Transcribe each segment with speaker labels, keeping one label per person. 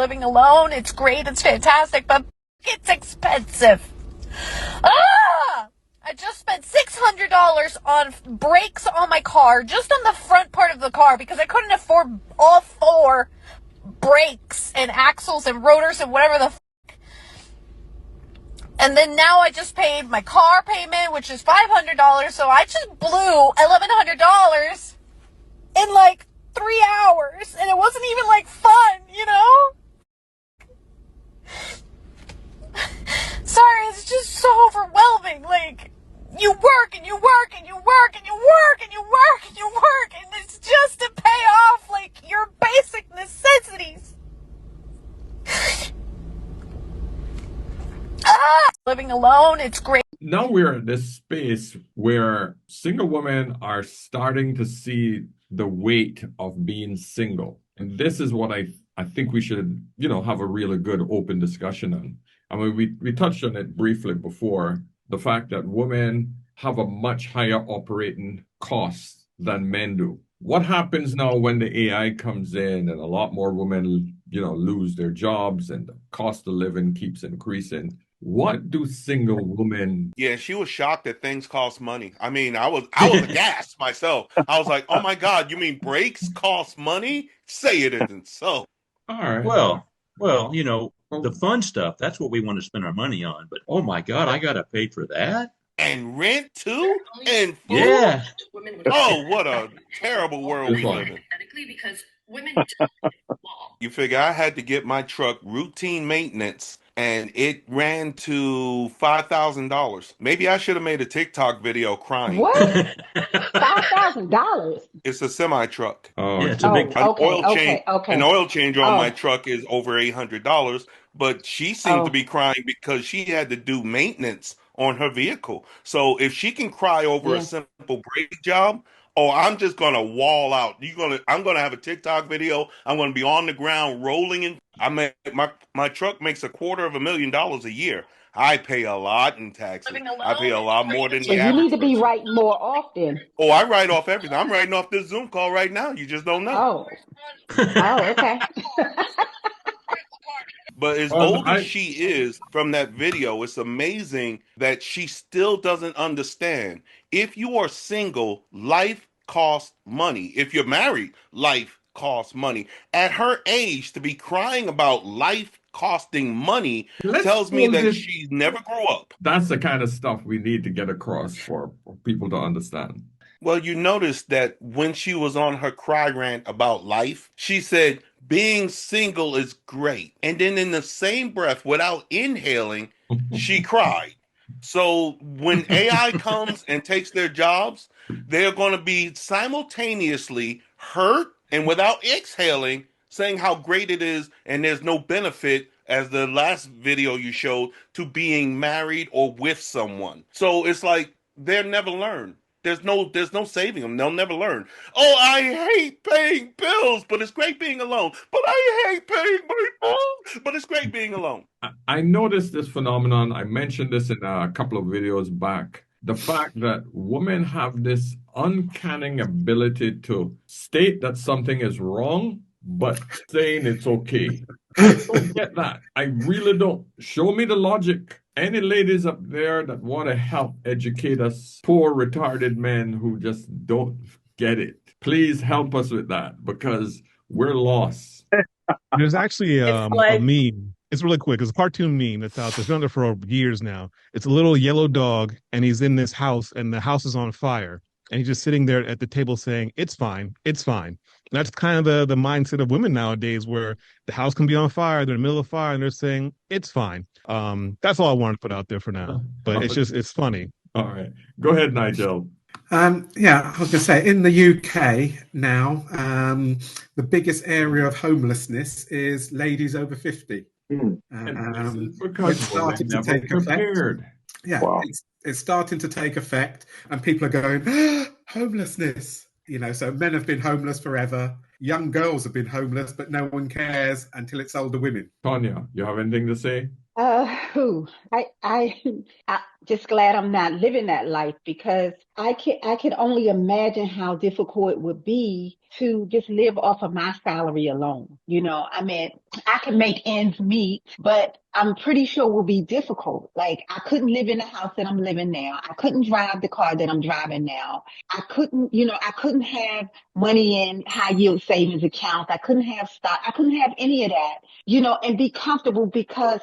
Speaker 1: Living alone, it's great, it's fantastic, but it's expensive. I just spent $600 on brakes on my car, just on the front part of the car, because I couldn't afford all 4 brakes and axles and rotors and whatever the and then now I just paid my car payment, which is $500, so I just blew $1,100 in like 3 hours, and it wasn't even like fun, you know? Sorry, it's just so overwhelming. Like, you work and you work and you work and you work and you work and you work, and it's just to pay off like your basic necessities. Living alone, it's great.
Speaker 2: Now we're in this space where single women are starting to see the weight of being single. And this is what I think we should, have a really good open discussion on. I mean, we touched on it briefly before, the fact that women have a much higher operating cost than men do. What happens now when the AI comes in and a lot more women, lose their jobs and the cost of living keeps increasing? What do single women?
Speaker 3: Yeah, she was shocked that things cost money. I mean, I was aghast myself. I was like, "Oh my God, you mean brakes cost money? Say it isn't so."
Speaker 2: All right.
Speaker 4: Well, the fun stuff, that's what we want to spend our money on. But oh my God, I got to pay for that?
Speaker 3: And rent too? And food?
Speaker 4: Yeah.
Speaker 3: Oh, what a terrible world we live in.
Speaker 1: Because women
Speaker 3: You figure I had to get my truck routine maintenance, and it ran to $5,000. Maybe I should have made a TikTok video crying.
Speaker 5: What? $5,000?
Speaker 3: It's a semi truck.
Speaker 2: Oh,
Speaker 4: Yeah, it's a big.
Speaker 5: Okay.
Speaker 3: An oil change on my
Speaker 5: Oh.
Speaker 3: truck is over $800, but she seemed to be crying because she had to do maintenance on her vehicle. So if she can cry over a simple brake job, oh, I'm just gonna wall out. I'm gonna have a TikTok video. I'm gonna be on the ground rolling in. My truck makes $250,000 a year. I pay a lot in taxes. I pay a lot more than
Speaker 5: So
Speaker 3: the
Speaker 5: you
Speaker 3: average
Speaker 5: need to be
Speaker 3: person.
Speaker 5: writing more often.
Speaker 3: Oh, I write off everything. I'm writing off this Zoom call right now. You just don't know.
Speaker 5: Oh, okay.
Speaker 3: But as old as she is from that video, it's amazing that she still doesn't understand. If you are single, life costs money. If you're married, life costs money. At her age, to be crying about life costing money tells me that she never grew up.
Speaker 2: That's the kind of stuff we need to get across for people to understand.
Speaker 3: Well, you notice that when she was on her cry rant about life, she said, being single is great. And then in the same breath, without inhaling, she cried. So when AI comes and takes their jobs, they're going to be simultaneously hurt and without exhaling, saying how great it is and there's no benefit, as the last video you showed, to being married or with someone. So it's like they'll never learn. There's no saving them. They'll never learn. Oh, I hate paying bills, but it's great being alone. But I hate paying my bills, but it's great being alone.
Speaker 2: I noticed this phenomenon. I mentioned this in a couple of videos back. The fact that women have this uncanny ability to state that something is wrong, but saying it's okay. I don't get that. I really don't. Show me the logic. Any ladies up there that want to help educate us poor retarded men who just don't get it, please help us with that, because we're lost.
Speaker 6: There's actually a meme. It's really quick. It's a cartoon meme that's out there. It's been there for years now. It's a little yellow dog, and he's in this house, and the house is on fire. And he's just sitting there at the table saying, "It's fine. It's fine." And that's kind of the mindset of women nowadays, where the house can be on fire, they're in the middle of fire, and they're saying, "It's fine." That's all I want to put out there for now. But it's funny.
Speaker 2: All right. Go ahead, Nigel.
Speaker 7: I was going to say, in the UK now, the biggest area of homelessness is ladies over 50. It's starting to take effect. Yeah, wow. It's starting to take effect, and people are going, homelessness. So men have been homeless forever. Young girls have been homeless, but no one cares until it's older women.
Speaker 2: Tonya, you have anything to say?
Speaker 5: just glad I'm not living that life, because I could only imagine how difficult it would be to just live off of my salary alone. I mean, I can make ends meet, but I'm pretty sure it will be difficult. Like, I couldn't live in the house that I'm living now. I couldn't drive the car that I'm driving now. I couldn't have money in high yield savings accounts. I couldn't have stock. I couldn't have any of that, and be comfortable, because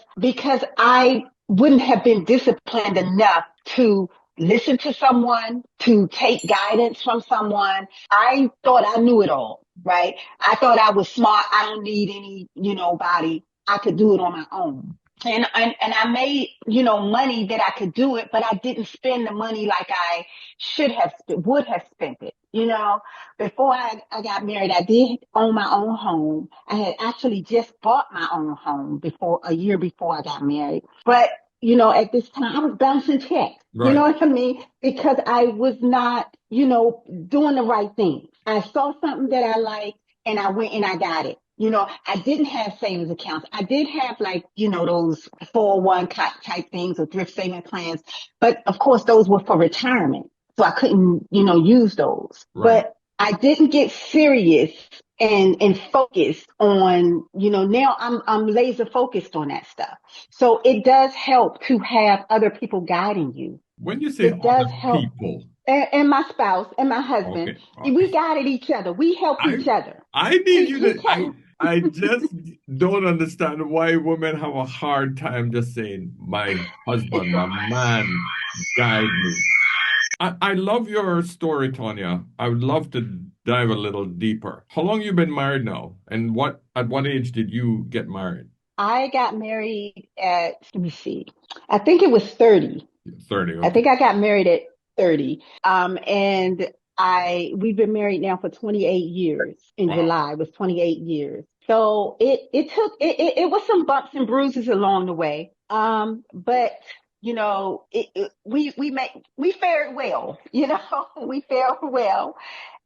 Speaker 5: I wouldn't have been disciplined enough to listen to someone, to take guidance from someone. I thought I knew it all, right? I thought I was smart. I don't need any, body. I could do it on my own. And I made, money that I could do it, but I didn't spend the money like I would have spent it. Before I got married, I did own my own home. I had actually just bought my own home a year before I got married. But, at this time I was bouncing checks.
Speaker 2: Right.
Speaker 5: You know what I mean? Because I was not, doing the right thing. I saw something that I liked and I went and I got it. I didn't have savings accounts. I did have those 401 type things or thrift saving plans. But of course, those were for retirement. So I couldn't, use those.
Speaker 2: Right.
Speaker 5: But I didn't get serious and focused on, now I'm laser focused on that stuff. So it does help to have other people guiding you.
Speaker 2: When you say
Speaker 5: It does
Speaker 2: other
Speaker 5: help.
Speaker 2: people,
Speaker 5: and my spouse and my husband,
Speaker 2: okay.
Speaker 5: we guided each other. We help each other.
Speaker 2: I need you
Speaker 5: We
Speaker 2: to.
Speaker 5: can.
Speaker 2: I just don't understand why women have a hard time just saying, "My husband, my man, guide me." I love your story, Tonya. I would love to dive a little deeper. How long you been married now, and at what age did you get married?
Speaker 5: I got married at, let me see, I think it was 30.
Speaker 2: 30.
Speaker 5: I
Speaker 2: Okay.
Speaker 5: think I got married at 30. And we've been married now for 28 years. In
Speaker 2: Wow.
Speaker 5: July, it was 28 years. So it was some bumps and bruises along the way. But we fared well, we fared well.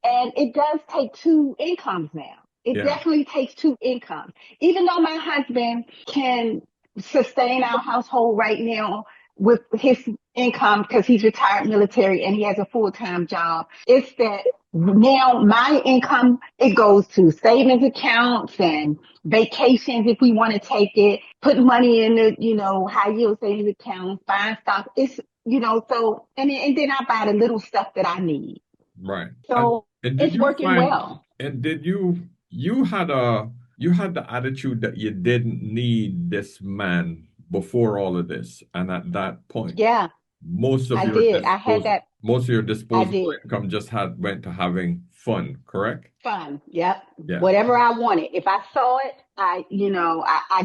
Speaker 5: And it does take two incomes now. It
Speaker 2: Yeah.
Speaker 5: definitely takes two incomes. Even though my husband can sustain our household right now with his income, because he's retired military and he has a full-time job, it's that now my income, it goes to savings accounts and vacations if we want to take it, put money in the, high yield savings accounts, buying stock. It's, so, and then I buy the little stuff that I need.
Speaker 2: Right.
Speaker 5: So
Speaker 2: And did
Speaker 5: it's
Speaker 2: you
Speaker 5: working
Speaker 2: find,
Speaker 5: well.
Speaker 2: and did you had the attitude that you didn't need this man before all of this, and at that point,
Speaker 5: Yeah,
Speaker 2: most of
Speaker 5: I
Speaker 2: your
Speaker 5: did. I had that. I
Speaker 2: disposable
Speaker 5: did.
Speaker 2: income just went to having fun, correct?
Speaker 5: Fun. Yep.
Speaker 2: Yeah.
Speaker 5: Whatever I wanted. If I saw it, I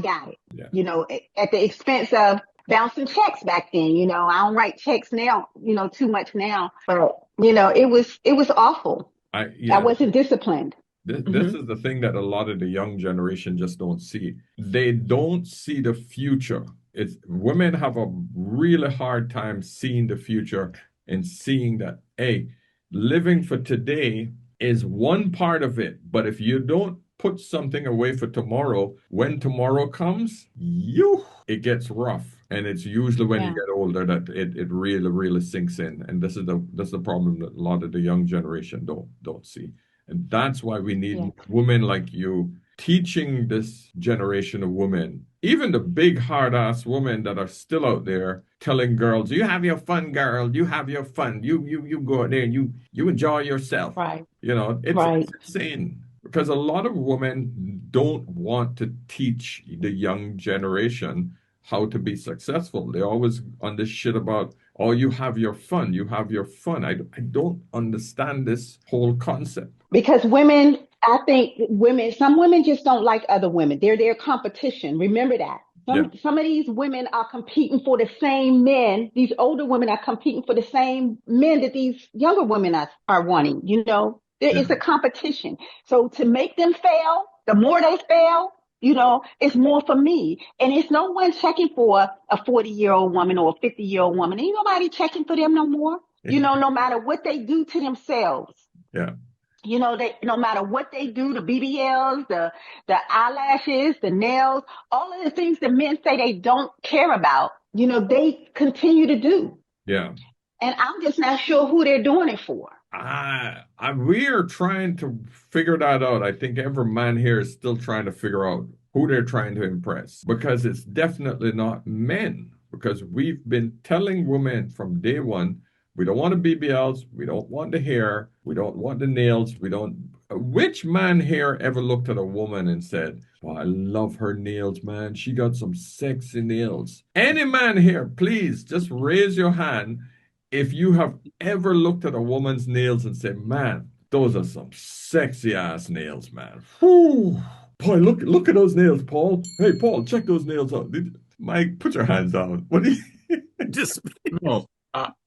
Speaker 5: got it.
Speaker 2: Yeah.
Speaker 5: At the expense of bouncing checks back then. I don't write checks now, too much now. But, it was awful. I wasn't disciplined.
Speaker 2: This is the thing that a lot of the young generation just don't see. They don't see the future. Women have a really hard time seeing the future and seeing that, hey, living for today is one part of it. But if you don't put something away for tomorrow, when tomorrow comes, it gets rough. And it's usually when you get older that it really, really sinks in. And this is the problem that a lot of the young generation don't see. And that's why we need women like you teaching this generation of women, even the big hard-ass women that are still out there telling girls, you have your fun, girl, you have your fun. You go out there and you enjoy yourself.
Speaker 5: Right.
Speaker 2: It's insane. Because a lot of women don't want to teach the young generation how to be successful. They always on this shit about, oh, you have your fun. You have your fun. I don't understand this whole concept.
Speaker 5: Because I think some women just don't like other women. They're their competition. Remember that. Some of these women are competing for the same men. These older women are competing for the same men that these younger women are wanting. It's a competition. So to make them fail, the more they fail, it's more for me. And it's no one checking for a 40-year-old woman or a 50-year-old woman. Ain't nobody checking for them no more. No matter what they do to themselves.
Speaker 2: Yeah.
Speaker 5: No matter what they do, the BBLs, the eyelashes, the nails, all of the things that men say they don't care about, they continue to do.
Speaker 2: Yeah.
Speaker 5: And I'm just not sure who they're doing it for.
Speaker 2: We are trying to figure that out. I think every man here is still trying to figure out who they're trying to impress, because it's definitely not men. Because we've been telling women from day one, we don't want the BBLs, we don't want the hair, we don't want the nails, we don't. Which man here ever looked at a woman and said, "Oh, I love her nails, man. She got some sexy nails." Any man here, please just raise your hand if you have ever looked at a woman's nails and said, "Man, those are some sexy ass nails, man." Whew. Boy, look at those nails, Paul. Hey, Paul, check those nails out. Mike, put your hands down. What do you
Speaker 4: just no?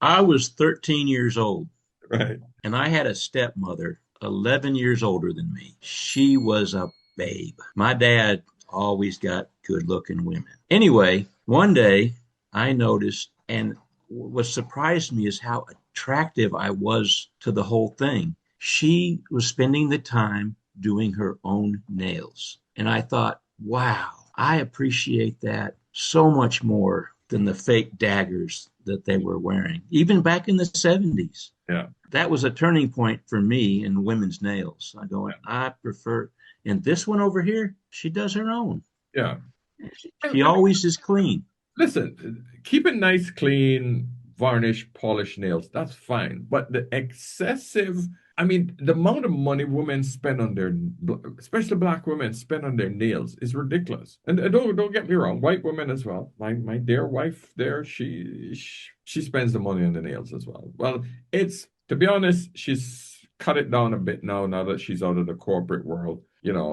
Speaker 4: I was 13 years old,
Speaker 2: right?
Speaker 4: And I had a stepmother 11 years older than me. She was a babe. My dad always got good-looking women. Anyway, one day I noticed, and what surprised me is how attractive I was to the whole thing. She was spending the time doing her own nails. And I thought, wow, I appreciate that so much more than the fake daggers that they were wearing, even back in the 70s.
Speaker 2: Yeah.
Speaker 4: That was a turning point for me in women's nails. I go, I prefer, and this one over here, she does her own.
Speaker 2: Yeah.
Speaker 4: She always is clean.
Speaker 2: Listen, keep it nice, clean, varnish, polish nails. That's fine. But the excessive, the amount of money women spend on their, especially black women, spend on their nails is ridiculous. And don't get me wrong, white women as well. My dear wife there, she spends the money on the nails as well. Well, to be honest, she's cut it down a bit now that she's out of the corporate world.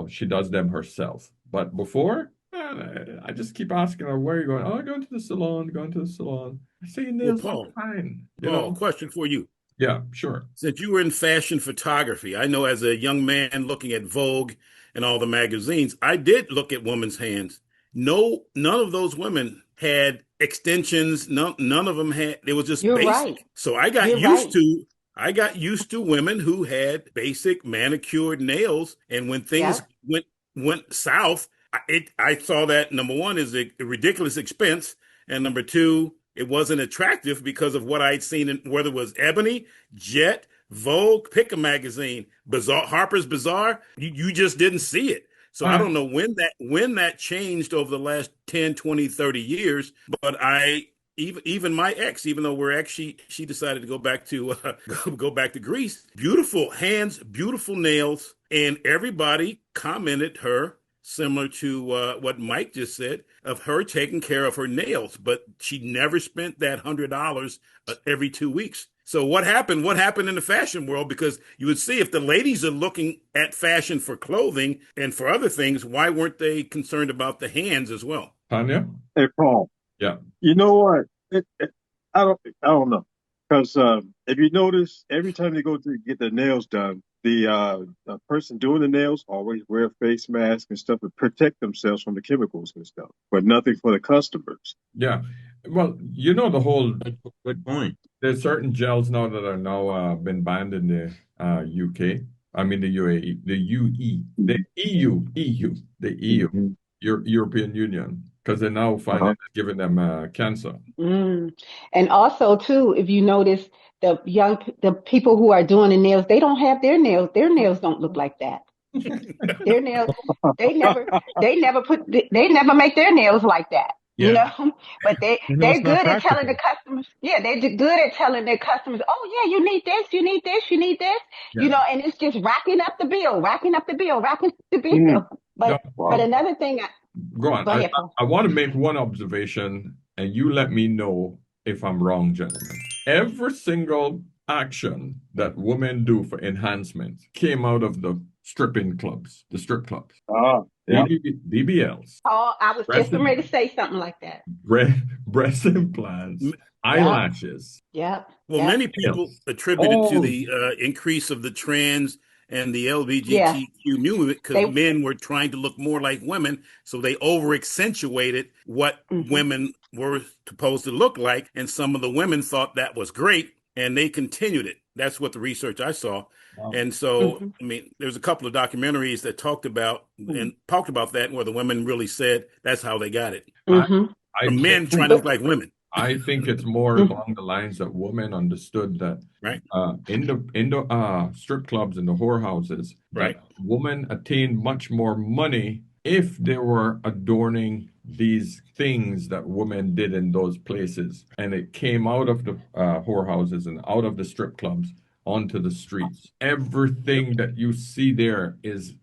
Speaker 2: She does them herself. But before, I just keep asking her, "Where are you going?" "Oh, going to the salon, going to the salon." I say, "Nails are fine."
Speaker 8: Paul, question for you.
Speaker 2: Yeah, sure.
Speaker 8: Since you were in fashion photography, I know as a young man looking at Vogue and all the magazines, I did look at women's hands. No, none of those women had extensions. None of them had. It was just
Speaker 5: You're
Speaker 8: basic.
Speaker 5: right.
Speaker 8: So I got used to women who had basic manicured nails, and when things went south, I saw that number one is a ridiculous expense, and number two, it wasn't attractive because of what I'd seen in whether it was Ebony, Jet, Vogue, pick a magazine, Bazaar, Harper's Bazaar. You just didn't see it. So I don't know when that changed over the last 10, 20, 30 years, but even my ex, even though she decided to go back to Greece. Beautiful hands, beautiful nails, and everybody commented her similar to what Mike just said of her taking care of her nails, but she never spent that $100 every 2 weeks. So what happened? What happened in the fashion world? Because you would see if the ladies are looking at fashion for clothing and for other things, why weren't they concerned about the hands as well?
Speaker 2: Tanya?
Speaker 9: Hey, Paul.
Speaker 2: Yeah.
Speaker 9: You know what? I don't know. Because if you notice, every time they go to get their nails done, the person doing the nails always wear a face mask and stuff to protect themselves from the chemicals and stuff, but nothing for the customers.
Speaker 2: Yeah. Well, the whole
Speaker 4: good point.
Speaker 2: There's certain gels now that are now been banned in the UK. The UAE, the EU, the EU, European Union, because they're now finding giving them cancer.
Speaker 5: And also, too, if you notice, the people who are doing the nails, they don't have their nails. Their nails don't look like that. Their nails, they never make their nails like that.
Speaker 2: Yeah.
Speaker 5: But they're good at telling the customers. Yeah, they're good at telling their customers, "Oh yeah, you need this, you need this, you need this."
Speaker 2: Yeah.
Speaker 5: And it's just racking up the bill. But another thing,
Speaker 2: go on.
Speaker 5: Go ahead,
Speaker 2: I want to make one observation, and you let me know if I'm wrong, gentlemen. Every single action that women do for enhancement came out of the strip clubs.
Speaker 9: Yeah.
Speaker 2: BBLs.
Speaker 5: Oh, I was just ready to say something like that.
Speaker 2: Breast implants, eyelashes.
Speaker 5: Yeah.
Speaker 8: Well, many people attribute it to the increase of the trans and the LGBTQ movement because men were trying to look more like women, so they over accentuated what women were supposed to look like, and some of the women thought that was great, and they continued it. That's what the research I saw. Wow. And so, there's a couple of documentaries that talked about that, where the women really said that's how they got it. from men trying to look like women.
Speaker 2: I think it's more along the lines that women understood that
Speaker 8: right
Speaker 2: in the strip clubs and the whorehouses,
Speaker 8: right,
Speaker 2: that women attained much more money if they were adorning these things that women did in those places, and it came out of the whorehouses and out of the strip clubs onto the streets. Everything that you see there is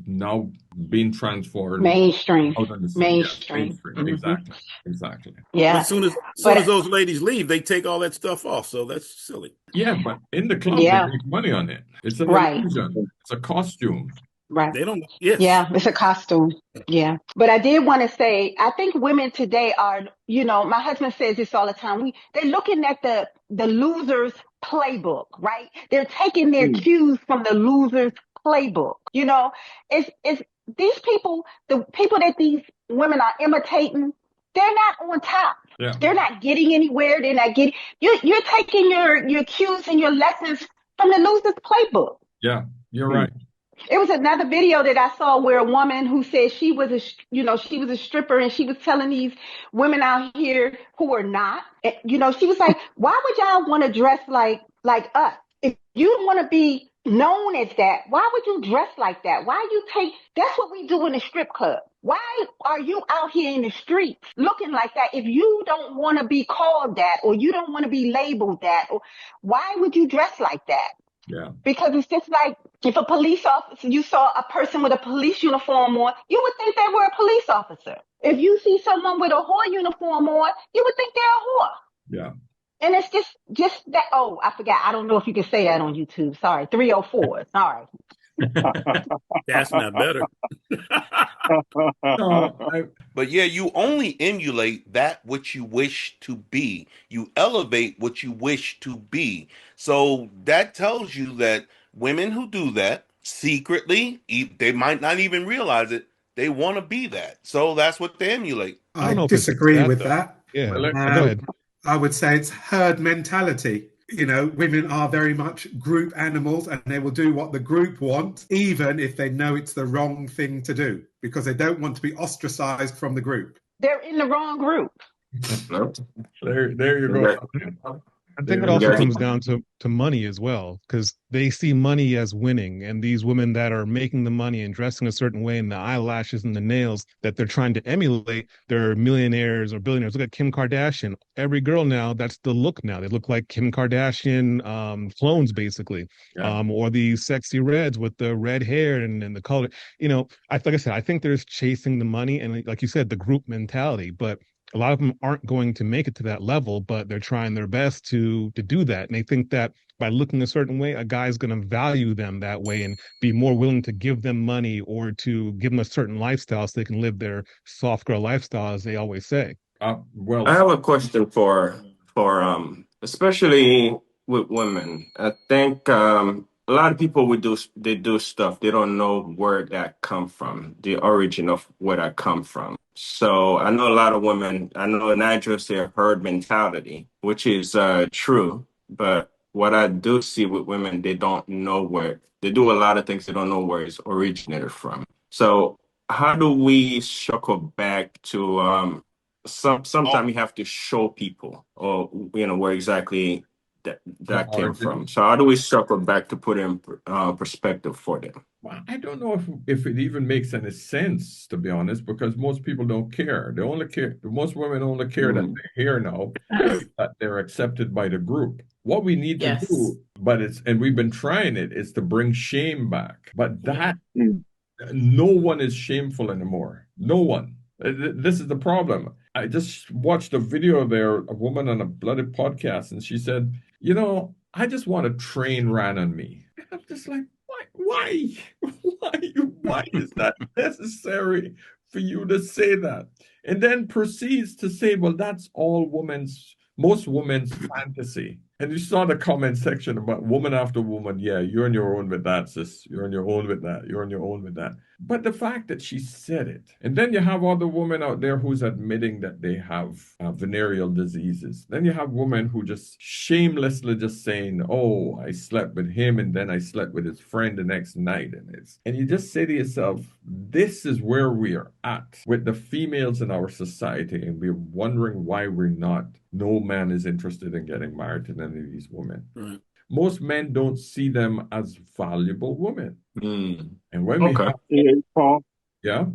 Speaker 2: now being transformed
Speaker 5: Mainstream.
Speaker 2: out on the street.
Speaker 5: Mainstream.
Speaker 2: Mainstream.
Speaker 5: Mm-hmm.
Speaker 2: Exactly.
Speaker 5: Yeah.
Speaker 8: Well, as soon as those ladies leave, they take all that stuff off. So that's silly.
Speaker 2: Yeah, but in the club, they make money on it. It's an illusion. It's a costume.
Speaker 5: Right.
Speaker 8: They don't. Yes.
Speaker 5: Yeah, it's a costume. Yeah. But I did want to say, I think women today are, my husband says this all the time. They're looking at the loser's playbook, right? They're taking their cues from the loser's playbook. It's these people, the people that these women are imitating, they're not on top.
Speaker 2: Yeah.
Speaker 5: They're not getting anywhere. They're not getting, you're taking your cues and your lessons from the loser's playbook.
Speaker 2: Yeah, you're right.
Speaker 5: It was another video that I saw where a woman who said she was a stripper, and she was telling these women out here who are not, she was like, why would y'all want to dress like us? If you want to be known as that, why would you dress like that? That's what we do in the strip club. Why are you out here in the streets looking like that if you don't want to be called that, or you don't want to be labeled that? Or why would you dress like that?
Speaker 2: Yeah.
Speaker 5: Because it's just like if a police officer, you saw a person with a police uniform on, you would think they were a police officer. If you see someone with a whore uniform on, you would think they're a whore.
Speaker 2: Yeah.
Speaker 5: And it's just that. Oh, I forgot. I don't know if you can say that on YouTube. Sorry. 304. Sorry.
Speaker 8: That's not better.
Speaker 3: But yeah, you only emulate that which you wish to be. You elevate what you wish to be. So that tells you that women who do that secretly, they might not even realize it, they want to be that. So that's what they emulate.
Speaker 7: I disagree with that.
Speaker 6: Yeah. Go ahead.
Speaker 7: I would say it's herd mentality. Women are very much group animals, and they will do what the group want, even if they know it's the wrong thing to do, because they don't want to be ostracized from the group.
Speaker 5: They're in the wrong group.
Speaker 2: There you go.
Speaker 6: I think it also comes down to money as well, because they see money as winning, and these women that are making the money and dressing a certain way, and the eyelashes and the nails that they're trying to emulate, they're millionaires or billionaires. Look at Kim Kardashian. Every girl now, that's the look now. They look like Kim Kardashian clones, basically.
Speaker 2: Yeah.
Speaker 6: Or the sexy reds with the red hair and the color. Like I said, I think there's chasing the money and, like you said, the group mentality, but a lot of them aren't going to make it to that level, but they're trying their best to do that. And they think that by looking a certain way, a guy's going to value them that way and be more willing to give them money or to give them a certain lifestyle so they can live their soft girl lifestyle, as they always say.
Speaker 10: Well, I have a question for especially with women. I think a lot of people they do stuff, they don't know where that come from, the origin of where that come from. So I know a lot of women, I know Nigel say herd mentality, which is true. But what I do see with women, they don't know they do a lot of things, they don't know where it's originated from. So how do we circle back to sometimes you have to show people or where exactly that came from. So how do we circle back to put in perspective for them?
Speaker 2: Well, I don't know if it even makes any sense, to be honest, because most people don't care. They only care. Most women only care that they're here now, that they're accepted by the group. What we need to do, and we've been trying it, is to bring shame back. But that no one is shameful anymore. No one. This is the problem. I just watched a video there, a woman on a bloody podcast, and she said, I just want a train ran on me. And I'm just like, why? Why is that necessary for you to say that? And then proceeds to say, well, that's all most women's fantasy. And you saw the comment section about woman after woman. Yeah, you're on your own with that, sis. You're on your own with that. You're on your own with that. But the fact that she said it, and then you have other women out there who's admitting that they have venereal diseases. Then you have women who just shamelessly just saying, "Oh, I slept with him, and then I slept with his friend the next night," and you just say to yourself, "This is where we are at with the females in our society," and we're wondering why we're not. No man is interested in getting married to any of these women.
Speaker 8: Right.
Speaker 2: Most men don't see them as valuable women. And when
Speaker 10: Okay.
Speaker 9: Paul,
Speaker 2: yeah,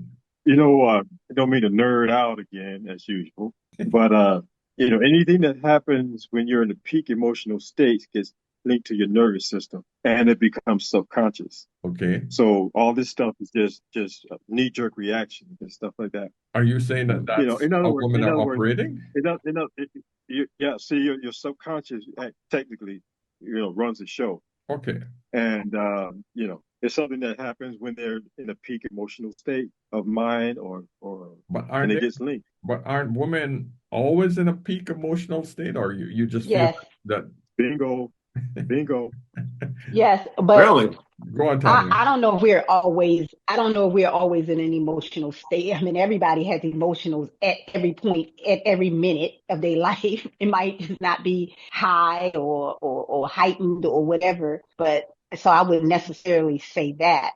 Speaker 9: I don't mean to nerd out again as usual, but anything that happens when you're in a peak emotional state gets linked to your nervous system, and it becomes subconscious.
Speaker 2: okay.
Speaker 9: So all this stuff is just a knee-jerk reaction and stuff like that.
Speaker 2: Are you saying that that's
Speaker 9: In other
Speaker 2: how
Speaker 9: words,
Speaker 2: women are operating?
Speaker 9: yeah. See, your subconscious technically, runs the show,
Speaker 2: Okay.
Speaker 9: and it's something that happens when they're in a peak emotional state of mind,
Speaker 2: But
Speaker 9: and it gets linked.
Speaker 2: aren't women always in a peak emotional state, or you just feel
Speaker 5: Yes.
Speaker 2: that?
Speaker 9: Bingo.
Speaker 5: Yes, but
Speaker 10: Really?
Speaker 2: Go on, Tanya.
Speaker 5: I don't know if we're always in an emotional state. I mean, everybody has emotions at every point, at every minute of their life. It might just not be high or heightened or whatever, but so I wouldn't necessarily say that.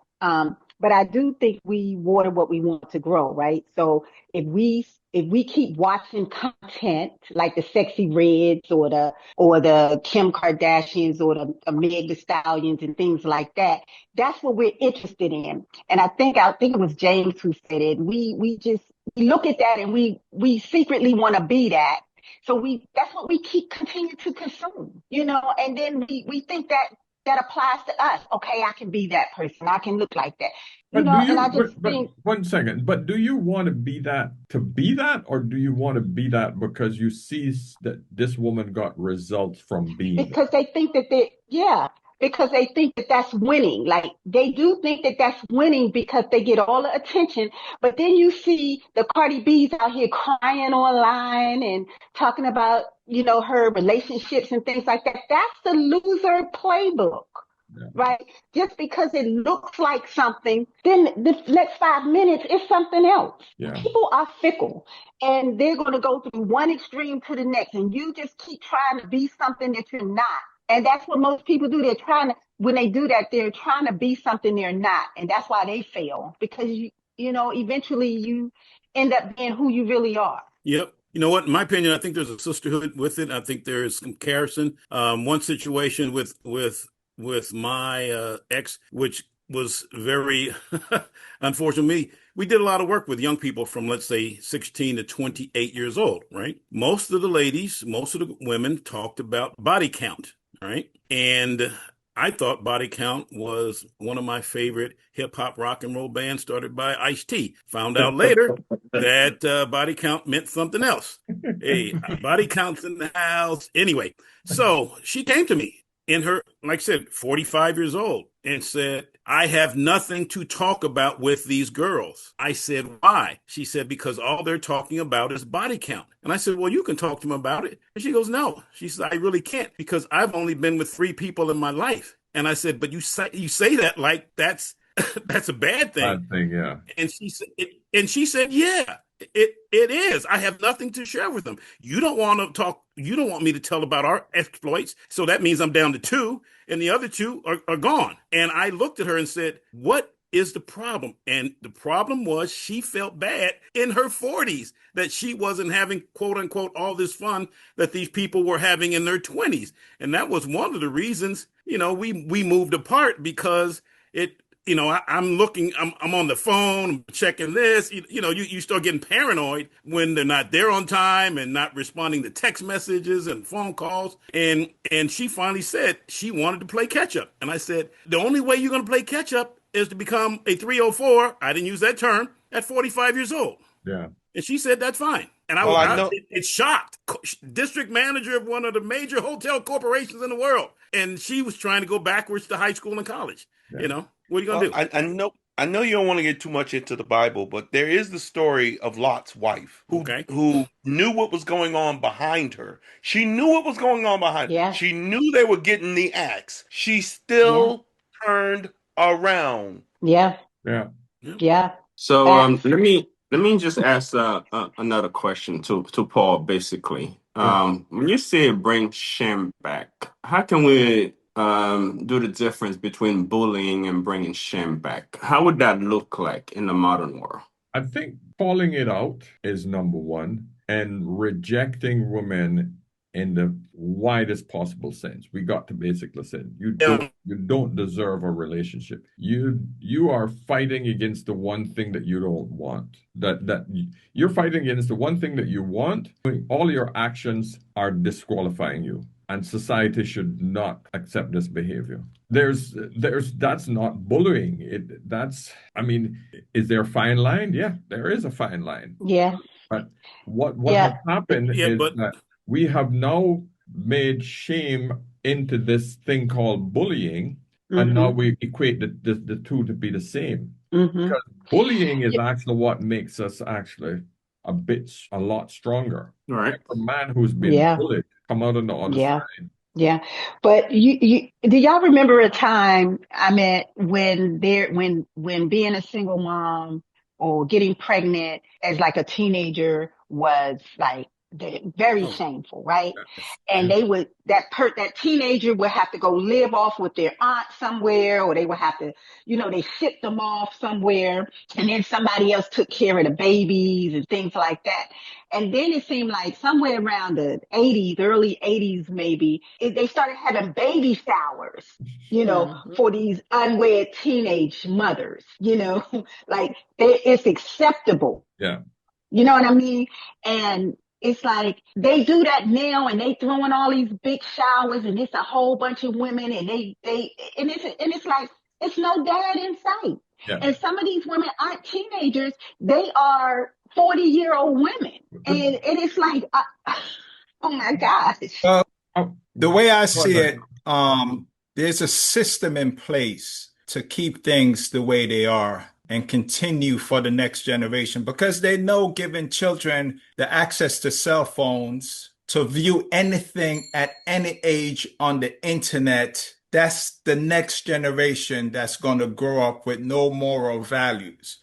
Speaker 5: But I do think we water what we want to grow, right? So if we keep watching content like the Sexy Reds or the Kim Kardashians or the Meg Thee Stallions and things like that, that's what we're interested in. And I think it was James who said it. We look at that and we secretly want to be that. So that's what we continue to consume, and then we think that applies to us. Okay, I can be that person. I can look like that.
Speaker 2: But
Speaker 5: And I just
Speaker 2: but
Speaker 5: think
Speaker 2: 1 second, but do you want to be that, or do you want to be that because you see that this woman got results from being that?
Speaker 5: because they think because they think that that's winning. Like they do think that that's winning because they get all the attention. But then you see the Cardi B's out here crying online and talking about, her relationships and things like that. That's the loser playbook.
Speaker 2: Yeah.
Speaker 5: Right? Just because it looks like something, then the next 5 minutes is something else.
Speaker 2: Yeah.
Speaker 5: People are fickle and they're going to go through one extreme to the next, and you just keep trying to be something that you're not. And that's what most people do. When they do that, they're trying to be something they're not. And that's why they fail, because eventually you end up being who you really are.
Speaker 8: Yep. You know what? In my opinion, I think there's a sisterhood with it. I think there is comparison. One situation with my ex, which was very unfortunately, we did a lot of work with young people from, let's say, 16 to 28 years old, right? Most of the women talked about body count, right? And I thought Body Count was one of my favorite hip hop rock and roll bands started by Ice-T. Found out later that Body Count meant something else. Hey, Body Count's in the house. Anyway, so she came to me in her, like I said, 45 years old, and said, I have nothing to talk about with these girls. I said, why? She said, because all they're talking about is body count. And I said, well, you can talk to them about it. And she goes, no. She said, I really can't, because I've only been with 3 people in my life. And I said, but you say that like that's that's a bad thing.
Speaker 2: Bad thing, yeah.
Speaker 8: And she said, yeah. It is. I have nothing to share with them. You don't want to talk. You don't want me to tell about our exploits. So that means I'm down to 2, and the other 2 are gone. And I looked at her and said, what is the problem? And the problem was she felt bad in her 40s that she wasn't having, quote unquote, all this fun that these people were having in their 20s. And that was one of the reasons, we moved apart, because I'm looking, I'm on the phone, I'm checking this, you start getting paranoid when they're not there on time and not responding to text messages and phone calls. And she finally said she wanted to play catch up. And I said, the only way you're going to play catch up is to become a 304. I didn't use that term at 45 years old.
Speaker 2: Yeah.
Speaker 8: And she said, that's fine. And it's shocked. District manager of one of the major hotel corporations in the world. And she was trying to go backwards to high school and college.
Speaker 2: Yeah.
Speaker 8: What are you going to
Speaker 3: do? I know you don't want to get too much into the Bible, but there is the story of Lot's wife who knew what was going on behind her. She knew what was going on behind her. She knew they were getting the axe. She still turned around.
Speaker 5: Yeah.
Speaker 2: Yeah.
Speaker 5: Yeah.
Speaker 10: So
Speaker 5: Facts.
Speaker 10: let me just ask another question to Paul. Basically, when you say bring shame back, how can we do the difference between bullying and bringing shame back? How would that look like in the modern world?
Speaker 2: I think calling it out is number one, and rejecting women in the widest possible sense. We got to basically say you don't deserve a relationship. You are fighting against the one thing that you don't want. You're fighting against the one thing that you want. All your actions are disqualifying you, and society should not accept this behavior. That's not bullying. I mean, is there a fine line? Yeah, there is a fine line.
Speaker 5: Yeah.
Speaker 2: But what has
Speaker 5: Yeah.
Speaker 2: happened
Speaker 8: Yeah,
Speaker 2: is
Speaker 8: but
Speaker 2: that we have now made shame into this thing called bullying, and now
Speaker 5: Mm-hmm.
Speaker 2: we equate the two to be the same.
Speaker 5: Mm-hmm.
Speaker 2: Because bullying is actually what makes us actually a lot stronger.
Speaker 10: All right.
Speaker 2: Like a man who's been
Speaker 5: Yeah.
Speaker 2: bullied come out on the other
Speaker 5: Yeah.
Speaker 2: side.
Speaker 5: Yeah. But you do y'all remember a time, I mean, when being a single mom or getting pregnant as like a teenager was like very
Speaker 8: oh,
Speaker 5: shameful, right?
Speaker 8: yes,
Speaker 5: And
Speaker 8: yeah.
Speaker 5: they would that teenager would have to go live off with their aunt somewhere, or they would have to, they shipped them off somewhere, and then somebody else took care of the babies and things like that. And then it seemed like somewhere around the 80s, early 80s, maybe, they started having baby showers, for these unwed teenage mothers, like it's acceptable.
Speaker 2: Yeah.
Speaker 5: You know what I mean? And it's like they do that now, and they throwing all these big showers, and it's a whole bunch of women, and it's like it's no dad in sight.
Speaker 2: Yeah.
Speaker 5: And some of these women aren't teenagers; they are 40-year-old women, and it's like, oh my gosh.
Speaker 11: The way I
Speaker 2: Go
Speaker 11: see
Speaker 2: ahead.
Speaker 11: it, there's a system in place to keep things the way they are and continue for the next generation because they know giving children the access to cell phones to view anything at any age on the internet, that's the next generation that's going to grow up with no moral values.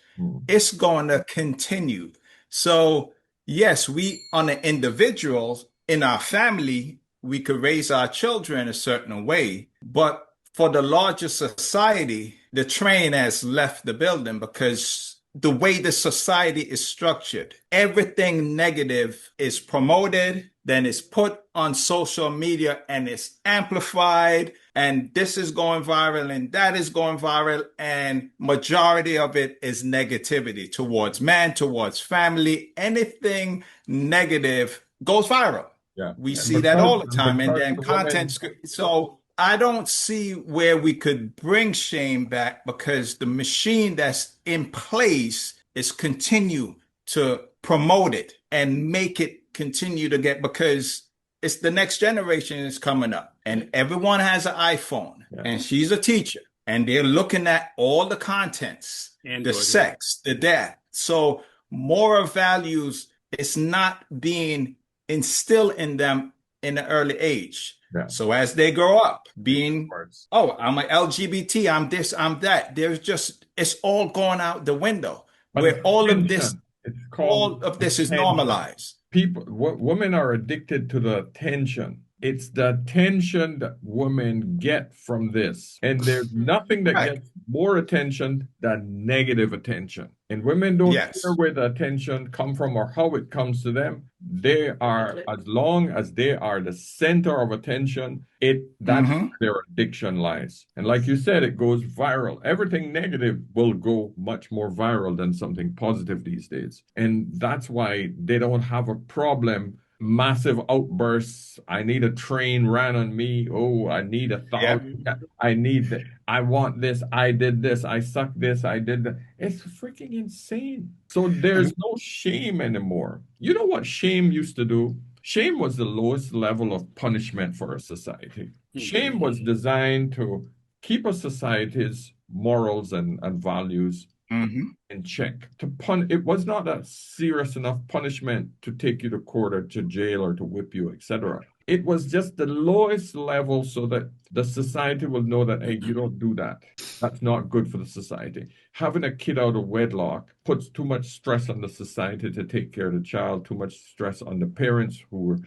Speaker 11: It's going to continue. So, yes, we on an individual in our family, we could raise our children a certain way, but for the larger society, the train has left the building because the way the society is structured, everything negative is promoted, then it's put on social media and it's amplified, and this is going viral and that is going viral, and majority of it is negativity towards man, towards family. Anything negative goes viral.
Speaker 2: Yeah.
Speaker 11: We
Speaker 2: And
Speaker 11: see that all the
Speaker 2: because
Speaker 11: time. And then
Speaker 2: the
Speaker 11: content.
Speaker 2: women,
Speaker 11: So I don't see where we could bring shame back because the machine that's in place is continue to promote it and make it continue to get, because it's the next generation is coming up and everyone has an iPhone and she's a teacher and they're looking at all the contents, the sex, the that. So moral values is not being instilled in them in the early age.
Speaker 2: Yeah.
Speaker 11: So as they grow up being, I'm an LGBT, I'm this, I'm that. It's all going out the window where all of this is normalized.
Speaker 2: Women are addicted to the attention. It's the attention that women get from this. And there's nothing that gets more attention than negative attention. And women don't care where the attention comes from or how it comes to them. They are, as long as they are the center of attention, that's where their addiction lies. And like you said, it goes viral. Everything negative will go much more viral than something positive these days. And that's why they don't have a problem. Massive outbursts. I need a train ran on me. Oh, I need 1,000. I need that. I want this. I did this. I sucked this. I did that. It's freaking insane. So there's no shame anymore. You know what shame used to do? Shame was the lowest level of punishment for a society. Shame was designed to keep a society's morals and values in check. It was not a serious enough punishment to take you to court or to jail or to whip you, etc. it was just the lowest level so that the society will know that, hey, you don't do that. That's not good for the society. Having a kid out of wedlock puts too much stress on the society to take care of the child, too much stress on the parents who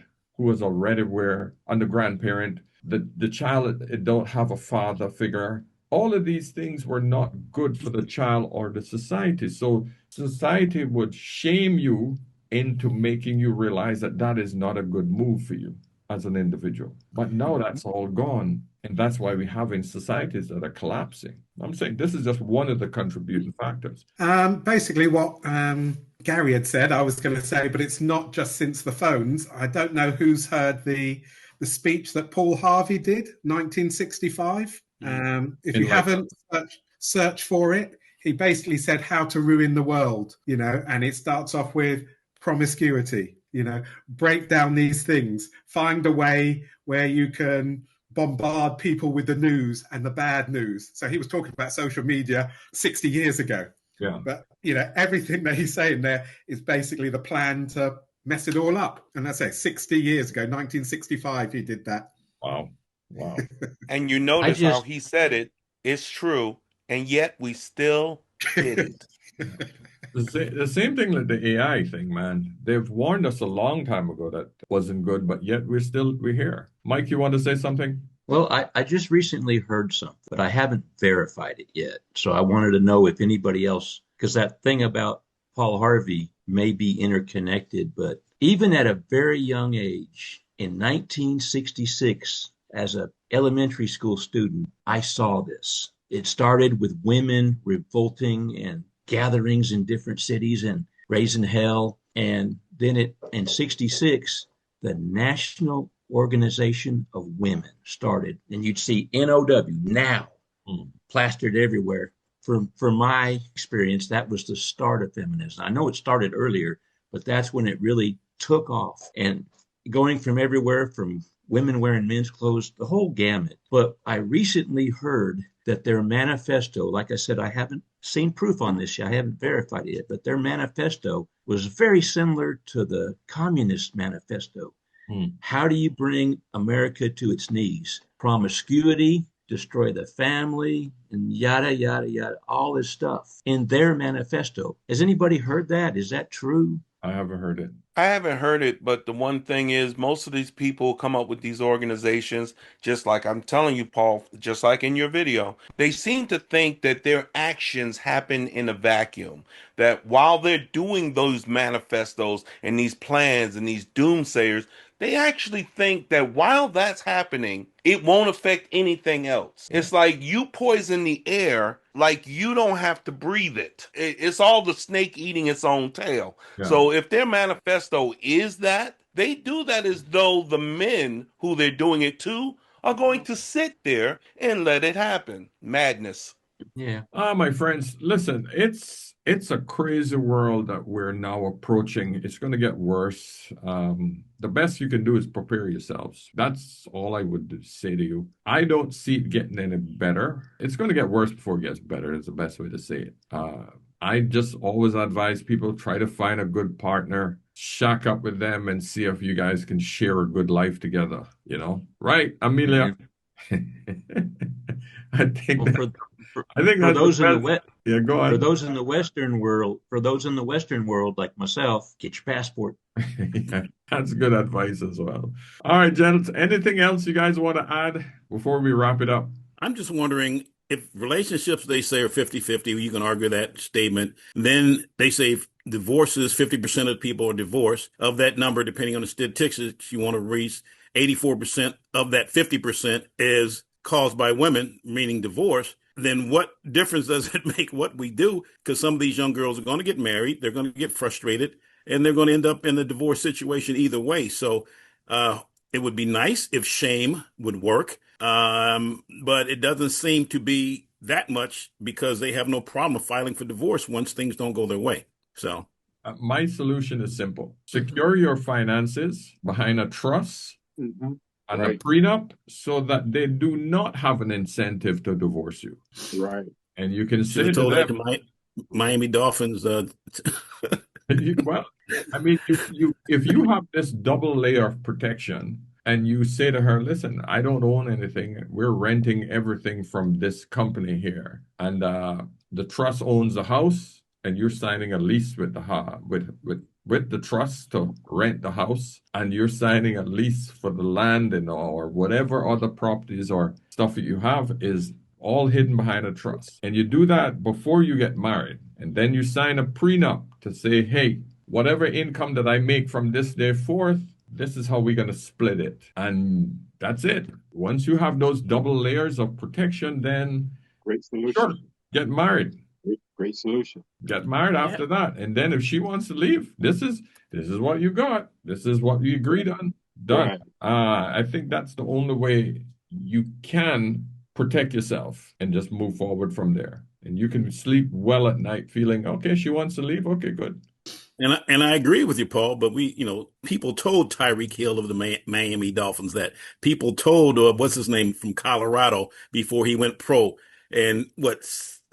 Speaker 2: is already on the grandparent. The child, it don't have a father figure. All of these things were not good for the child or the society. So society would shame you into making you realize that that is not a good move for you as an individual. But now that's all gone. And that's why we're having societies that are collapsing. I'm saying this is just one of the contributing factors.
Speaker 7: Basically, what Gary had said, I was going to say, but it's not just since the phones. I don't know who's heard the speech that Paul Harvey did, 1965. If you haven't, search for it. He basically said how to ruin the world, and it starts off with promiscuity, break down these things, find a way where you can bombard people with the news and the bad news. So he was talking about social media 60 years ago.
Speaker 2: Yeah.
Speaker 7: But, everything that he's saying there is basically the plan to mess it all up. And that's 60 years ago, 1965, he did that.
Speaker 2: Wow.
Speaker 3: And you notice how he said it, it's true, and yet we still did it.
Speaker 2: The same thing like the AI thing, man. They've warned us a long time ago that wasn't good, but yet we're here. Mike, you want to say something?
Speaker 4: Well, I just recently heard something, but I haven't verified it yet. So I wanted to know if anybody else, because that thing about Paul Harvey may be interconnected, but even at a very young age, in 1966, as an elementary school student, I saw this. It started with women revolting and gatherings in different cities and raising hell. And then in 66, the National Organization of Women started. And you'd see NOW now plastered everywhere. From my experience, that was the start of feminism. I know it started earlier, but that's when it really took off. And going from everywhere, from women wearing men's clothes, the whole gamut. But I recently heard that their manifesto, like I said, I haven't seen proof on this yet, I haven't verified it yet, but their manifesto was very similar to the Communist Manifesto. How do you bring America to its knees? Promiscuity, destroy the family, and yada, yada, yada, all this stuff in their manifesto. Has anybody heard that? Is that true?
Speaker 2: I haven't heard it.
Speaker 3: I haven't heard it, but the one thing is most of these people come up with these organizations, just like I'm telling you, Paul, just like in your video, they seem to think that their actions happen in a vacuum, that while they're doing those manifestos and these plans and these doomsayers, they actually think that while that's happening, it won't affect anything else. It's like you poison the air, like you don't have to breathe it. It's all the snake eating its own tail.
Speaker 2: Yeah.
Speaker 3: So if their manifesto is that, they do that as though the men who they're doing it to are going to sit there and let it happen. Madness.
Speaker 4: Yeah.
Speaker 2: My friends, listen, it's a crazy world that we're now approaching. It's going to get worse. The best you can do is prepare yourselves. That's all I would say to you. I don't see it getting any better. It's going to get worse before it gets better, is the best way to say it. I just always advise people, try to find a good partner, shack up with them and see if you guys can share a good life together, Right, Amelia? I think
Speaker 4: well,
Speaker 2: for those
Speaker 4: in the West,
Speaker 2: yeah, go on.
Speaker 4: For those in the Western world like myself, get your passport.
Speaker 2: Yeah, that's good advice as well. All right, gents, anything else you guys want to add before we wrap it up?
Speaker 8: I'm just wondering if relationships, they say, are 50-50, you can argue that statement. Then they say divorces, 50% of people are divorced. Of that number, depending on the statistics you want to reach, 84% of that 50% is caused by women, meaning divorce. Then what difference does it make what we do? Because some of these young girls are going to get married, they're going to get frustrated, and they're going to end up in a divorce situation either way. So it would be nice if shame would work, but it doesn't seem to be that much because they have no problem filing for divorce once things don't go their way. So
Speaker 2: my solution is simple. Secure your finances behind a trust. And a prenup so that they do not have an incentive to divorce you.
Speaker 9: Right.
Speaker 2: And you can say to
Speaker 8: told
Speaker 2: them,
Speaker 8: that to Miami Dolphins.
Speaker 2: Well, I mean, if you have this double layer of protection, and you say to her, listen, I don't own anything. We're renting everything from this company here. And the trust owns the house, and you're signing a lease with with the trust to rent the house, and you're signing a lease for the land and or whatever other properties or stuff that you have is all hidden behind a trust. And you do that before you get married. And then you sign a prenup to say, hey, whatever income that I make from this day forth, this is how we're going to split it. And that's it. Once you have those double layers of protection, then
Speaker 9: Great solution.
Speaker 2: sure, get married.
Speaker 9: Great solution.
Speaker 2: Get married after that. And then if she wants to leave, this is what you got. This is what you agreed on. Done. I think that's the only way you can protect yourself and just move forward from there. And you can sleep well at night feeling, okay, she wants to leave. Okay, good.
Speaker 8: And I agree with you, Paul, but people told Tyreek Hill of the Miami Dolphins that. People told, what's his name, from Colorado before he went pro. And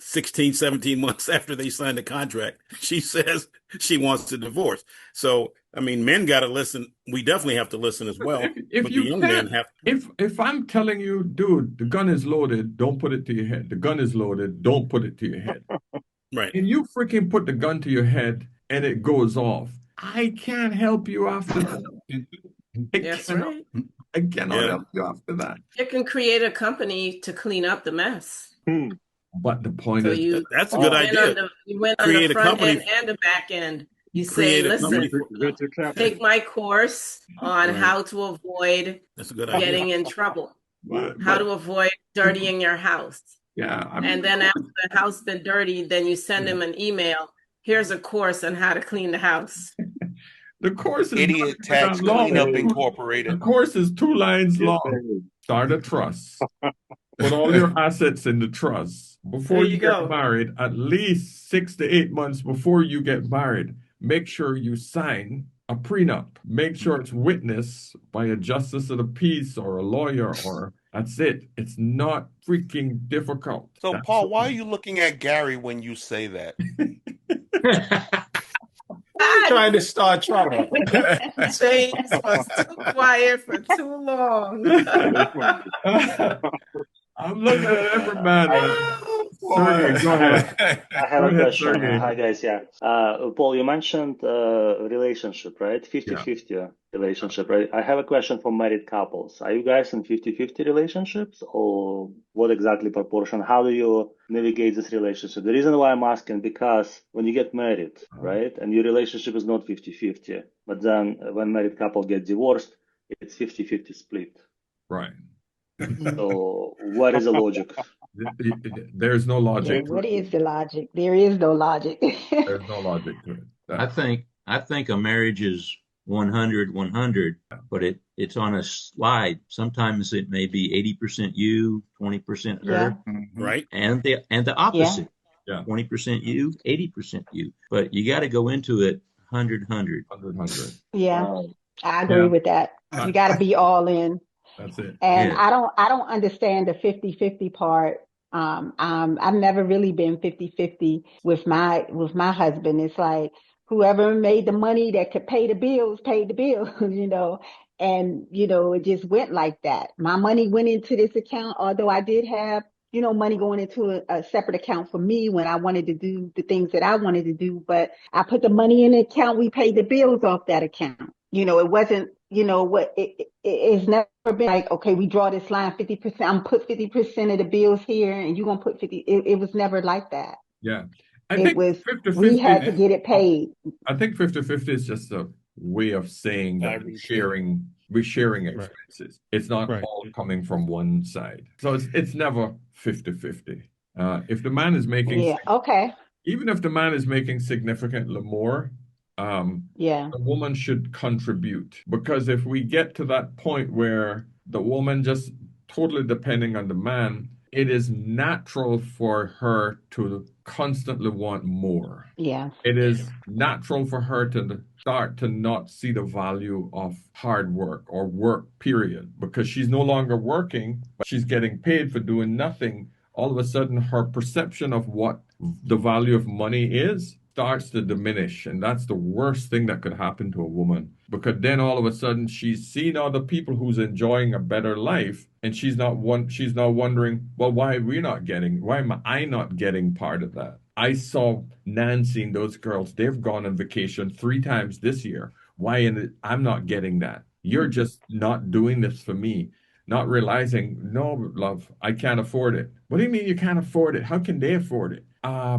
Speaker 8: 16, 17 months after they signed the contract, she says she wants a divorce. So, I mean, men got to listen. We definitely have to listen as well.
Speaker 2: If
Speaker 8: but
Speaker 2: you
Speaker 8: the young
Speaker 2: can,
Speaker 8: men have to.
Speaker 2: if I'm telling you, dude, the gun is loaded, don't put it to your head. The gun is loaded, don't put it to your head.
Speaker 8: Right.
Speaker 2: And you freaking put the gun to your head and it goes off. I can't help you after that.
Speaker 12: That's right.
Speaker 2: I cannot help you after that.
Speaker 12: You can create a company to clean up the mess.
Speaker 2: But the point is,
Speaker 8: that's a good idea.
Speaker 12: You went on the front end and the back end. You say, listen, take my course on how to avoid getting in trouble, how to avoid dirtying your house.
Speaker 2: Yeah.
Speaker 12: And then after the house been dirty, then you send him an email. Here's a course on how to clean the house.
Speaker 2: The course is
Speaker 3: Idiot Tax Cleanup Incorporated.
Speaker 2: The course is 2 lines long. Start a trust. Put all your assets in the trust. Before you get married, at least 6 to 8 months before you get married, make sure you sign a prenup. Make sure it's witnessed by a justice of the peace or a lawyer, or that's it. It's not freaking difficult.
Speaker 3: So, Paul, why are you looking at Gary when you say that?
Speaker 11: I'm trying to start trouble.
Speaker 12: James was too quiet for too long.
Speaker 2: I'm looking at every man. Sergey, go ahead.
Speaker 13: I have a question. Hi, guys. Yeah. Paul, you mentioned relationship, right? 50-50 relationship, right? I have a question for married couples. Are you guys in 50-50 relationships, or what exactly proportion? How do you navigate this relationship? The reason why I'm asking, because when you get married, right, and your relationship is not 50-50, but then when married couple get divorced, it's 50-50 split.
Speaker 2: Right.
Speaker 13: So what is the logic?
Speaker 2: There's no logic.
Speaker 5: What is the logic? There is no logic.
Speaker 2: There's no logic to it.
Speaker 4: I think a marriage is 100-100, but it's on a slide. Sometimes it may be 80% you, 20% her,
Speaker 8: right?
Speaker 4: And the opposite. Yeah. 20% you, 80% you. But you got to go into it 100-100.
Speaker 5: Yeah, I agree with that. You got to be all in.
Speaker 2: That's it.
Speaker 5: And I don't understand the 50-50 part. I've never really been 50-50 with my husband. It's like whoever made the money that could pay the bills, paid the bills, and, it just went like that. My money went into this account, although I did have, money going into a separate account for me when I wanted to do the things that I wanted to do. But I put the money in the account. We paid the bills off that account. It wasn't, it's never been like, okay, we draw this line 50%. I'm put 50% of the bills here and you're going to put 50. It was never like that.
Speaker 2: Yeah.
Speaker 5: It was, we had to get it paid.
Speaker 2: I think 50-50 is just a way of saying that we're sharing expenses. It's not all coming from one side. So it's never 50-50. If the man is making, even if the man is making significantly more, the woman should contribute. Because if we get to that point where the woman just totally depending on the man, it is natural for her to constantly want more. Yeah. It is natural for her to start to not see the value of hard work or work, period, because she's no longer working, but she's getting paid for doing nothing. All of a sudden, her perception of what the value of money is starts to diminish. And that's the worst thing that could happen to a woman. Because then all of a sudden she's seen other people who's enjoying a better life, and she's now wondering, well, why am I not getting part of that? I saw Nancy and those girls, they've gone on vacation 3 times this year. I'm not getting that? You're just not doing this for me. Not realizing, no, love, I can't afford it. What do you mean you can't afford it? How can they afford it?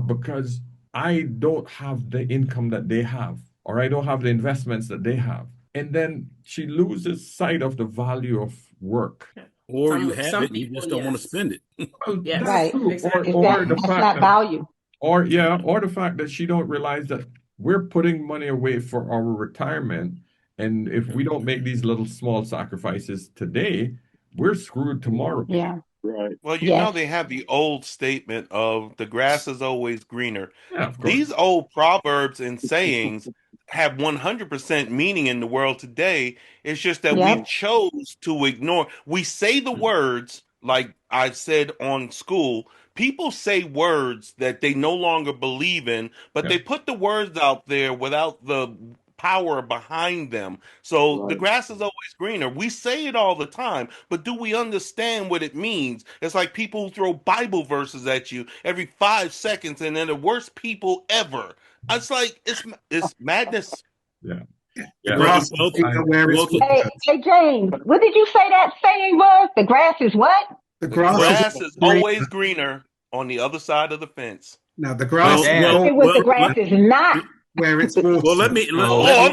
Speaker 2: Because I don't have the income that they have, or I don't have the investments that they have. And then she loses sight of the value of work.
Speaker 8: Or you have it and you just don't want to spend it.
Speaker 2: Well,
Speaker 12: Yes,
Speaker 5: Right.
Speaker 12: exactly.
Speaker 2: Or the
Speaker 5: That's
Speaker 2: fact
Speaker 5: not
Speaker 2: that,
Speaker 5: value.
Speaker 2: or the fact that she don't realize that we're putting money away for our retirement. And if we don't make these little small sacrifices today, we're screwed tomorrow.
Speaker 5: Yeah.
Speaker 9: Right.
Speaker 3: Well,
Speaker 5: Yes.
Speaker 3: they have the old statement of the grass is always greener.
Speaker 2: Yeah, of course.
Speaker 3: These old proverbs and sayings have 100% meaning in the world today. It's just that we
Speaker 5: Yep.
Speaker 3: chose to ignore. We say the words like I said on school. People say words that they no longer believe in, but
Speaker 2: Yeah.
Speaker 3: they put the words out there without the power behind them. So the
Speaker 9: Right.
Speaker 3: grass is always greener. We say it all the time, but do we understand what it means? It's like people who throw Bible verses at you every 5 seconds, and they're the worst people ever. It's like it's madness.
Speaker 2: Yeah.
Speaker 7: The
Speaker 2: Yeah.
Speaker 7: grass
Speaker 8: Well,
Speaker 7: is greener where it's
Speaker 8: well,
Speaker 5: Hey, hey, James, what did you say that saying was? The grass is what?
Speaker 7: the
Speaker 3: The
Speaker 7: grass
Speaker 3: grass is
Speaker 7: greener.
Speaker 3: always greener on the other side of the fence.
Speaker 7: Now the
Speaker 4: My
Speaker 7: grass is
Speaker 4: dad.
Speaker 5: Say what the grass is not.
Speaker 7: where it's
Speaker 8: well,
Speaker 7: watered.
Speaker 3: Oh,
Speaker 8: let
Speaker 3: I'm
Speaker 8: me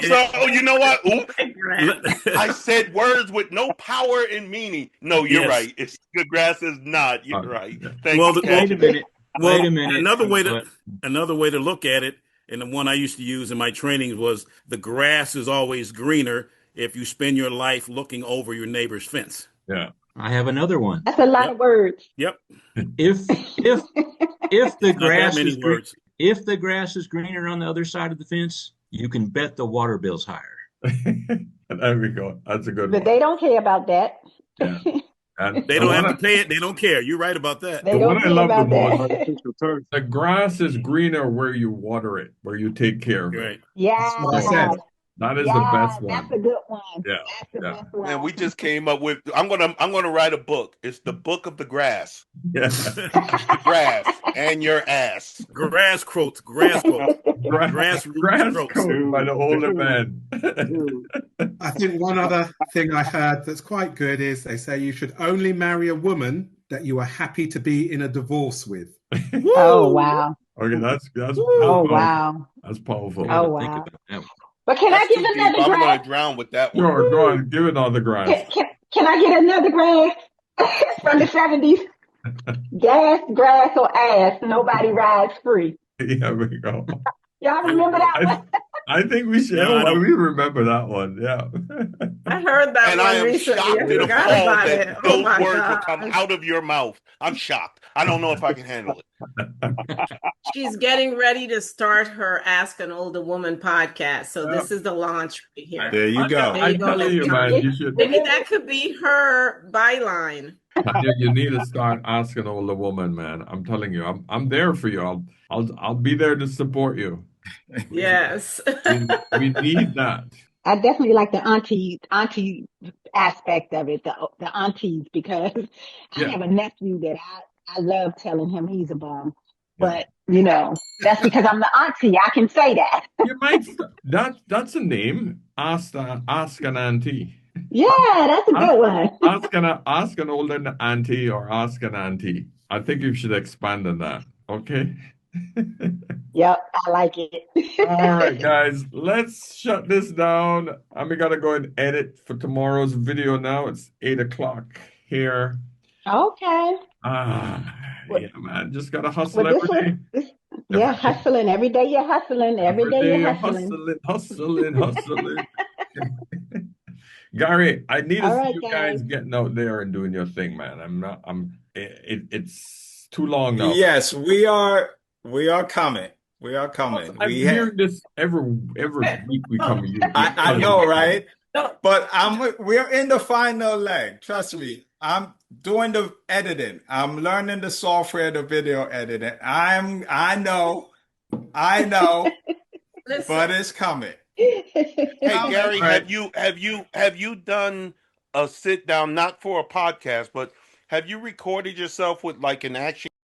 Speaker 3: sorry. Oh, you know what? Oops.
Speaker 8: let-
Speaker 3: I said words with no power and meaning. No, you're
Speaker 8: yes.
Speaker 3: right. It's the grass is not. You're right.
Speaker 2: Yeah.
Speaker 3: Thank
Speaker 8: Well,
Speaker 3: you,
Speaker 8: the-
Speaker 4: Wait a
Speaker 3: catching it.
Speaker 4: minute.
Speaker 8: Well,
Speaker 4: Wait a minute.
Speaker 8: another way to look at it, and the one I used to use in my trainings was the grass is always greener if you spend your life looking over your neighbor's fence.
Speaker 2: Yeah.
Speaker 4: I have another one.
Speaker 5: That's a lot
Speaker 8: Yep.
Speaker 5: of words.
Speaker 8: Yep.
Speaker 4: If if if the
Speaker 8: Not that
Speaker 4: grass
Speaker 8: many
Speaker 4: is green,
Speaker 8: words.
Speaker 4: if the grass is greener on the other side of the fence, you can bet the water bill's higher.
Speaker 2: There we go. That's a good
Speaker 5: But
Speaker 2: one.
Speaker 5: they don't care about that.
Speaker 2: Yeah. And
Speaker 8: They don't have to pay it. They don't care. You're right about that.
Speaker 5: They
Speaker 2: the one
Speaker 5: don't
Speaker 2: I
Speaker 5: care
Speaker 2: love the
Speaker 5: about
Speaker 2: most,
Speaker 5: that.
Speaker 9: Artificial turf.
Speaker 2: the grass is greener where you water it, where you take care of it.
Speaker 8: Right.
Speaker 7: That's what I said.
Speaker 2: That is the
Speaker 5: Yeah,
Speaker 2: best
Speaker 5: that's
Speaker 2: one.
Speaker 5: a good one.
Speaker 2: Yeah.
Speaker 5: That's the
Speaker 2: Yeah.
Speaker 5: best one.
Speaker 3: Man, we just came up with. I'm gonna write a book. It's the book of the grass.
Speaker 2: Yeah.
Speaker 3: The grass and your ass.
Speaker 8: Grass quotes. Grass quotes.
Speaker 2: Grass
Speaker 8: Grassroots quotes.
Speaker 2: coat by the older man.
Speaker 7: I think one other thing I heard that's quite good is they say you should only marry a woman that you are happy to be in a divorce with.
Speaker 5: Oh, wow.
Speaker 2: Okay, that's
Speaker 5: Oh,
Speaker 2: powerful.
Speaker 5: wow.
Speaker 2: That's powerful.
Speaker 4: I gotta
Speaker 5: Oh,
Speaker 4: think
Speaker 5: wow.
Speaker 4: about that one.
Speaker 5: But can
Speaker 3: That's
Speaker 5: I give
Speaker 3: too deep.
Speaker 5: another
Speaker 3: I'm
Speaker 5: grass?
Speaker 3: gonna drown with that one.
Speaker 2: Sure, go on, give it on the grass.
Speaker 5: Can I get another grass from the 70s? Grass, or ass. Nobody rides free.
Speaker 2: Here we go.
Speaker 5: Y'all remember that one?
Speaker 2: I think we should.
Speaker 8: No, I don't.
Speaker 2: We remember that one. Yeah.
Speaker 12: I heard that
Speaker 3: And I
Speaker 12: one
Speaker 3: am
Speaker 12: recently.
Speaker 3: shocked
Speaker 12: I
Speaker 3: and
Speaker 12: forgot
Speaker 3: appalled
Speaker 12: about
Speaker 3: that
Speaker 12: it. Oh
Speaker 3: those
Speaker 12: my
Speaker 3: words will come
Speaker 12: gosh.
Speaker 3: out of your mouth. I'm shocked. I don't know if I can handle it.
Speaker 12: She's getting ready to start her Ask an Older Woman podcast. So this is the launch right here.
Speaker 8: There you go.
Speaker 12: There you go,
Speaker 2: I'm telling you, man, you should.
Speaker 12: Maybe that could be her byline.
Speaker 2: You need to start asking older woman, man. I'm telling you, I'm there for you. I'll be there to support you.
Speaker 12: Yes.
Speaker 2: We need that.
Speaker 5: I definitely like the auntie aspect of it, the aunties, because I have a nephew that I love telling him he's a bum. But that's because I'm the auntie. I can say that.
Speaker 2: You might. That's a name. Ask an auntie.
Speaker 5: Yeah, that's a good one.
Speaker 2: Ask an older auntie or ask an auntie. I think you should expand on that. Okay.
Speaker 5: Yep, I like it.
Speaker 2: All right, guys, let's shut this down. We gotta go and edit for tomorrow's video now. It's 8:00 here.
Speaker 5: Okay.
Speaker 2: Yeah, man, just gotta hustle every day.
Speaker 5: Yeah, hustling. Every day you're hustling. Every day you're hustling.
Speaker 2: Hustling. Gary, I need to
Speaker 5: All
Speaker 2: see
Speaker 5: right,
Speaker 2: you guys getting out there and doing your thing, man. It's too long now.
Speaker 11: Yes, we are coming. We are coming.
Speaker 2: I'm hearing this every week we come to you.
Speaker 11: I know, right? But we're in the final leg. Trust me. I'm doing the editing. I'm learning the software, the video editing. I know I know, but it's coming.
Speaker 3: Hey Gary, have you done a sit down, not for a podcast, but have you recorded yourself with like an action